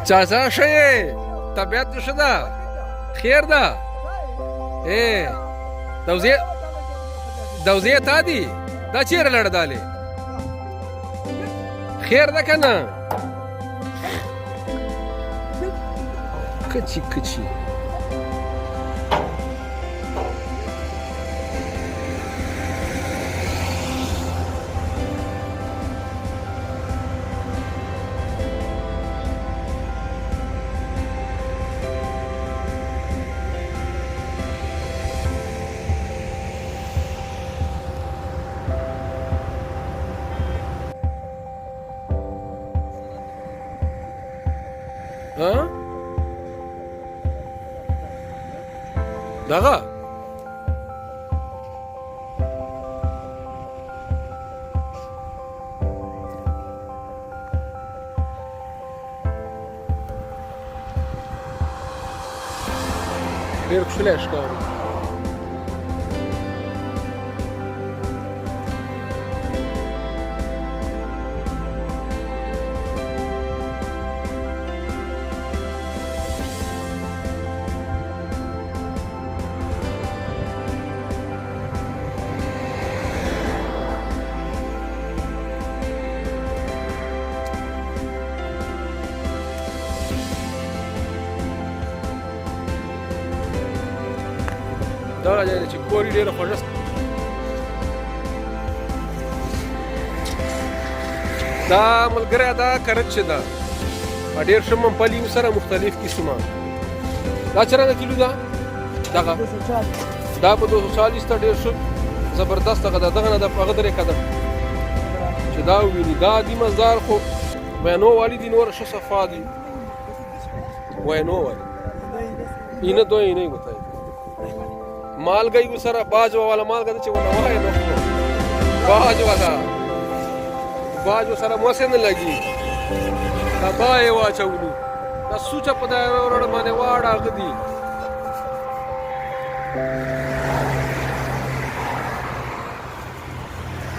چاچا ښه یې طبیعت دې ښه ده خیر ده دوزې تا دي دا چیرې لړه دالې خیر ده که نه کچی کچی دغه ډېر ښکلی ښکاري دغه ځای دی چې کور یې ډېره خوږه دا ملګری دا کرچ ده ډېر ښه ممپلي سره مختلف قسمه دا څرنګه کیلو ده دغه دا په 240 ته ډېر ښه زبردست دغه ده دغه نه د هغه درې قدم چې دا وویني دا دي مزدار خو وینو والی دي نور ښه صفا دي وینو والی اینه دو اینه گوتای مالګه یې سره باجوه والا مالګه ده چې ونه وایي نو باجوه ده باجو سره موسې نه لګي تبا یې واچولو دا سوچه په دا روډ باندې واړه هغه دي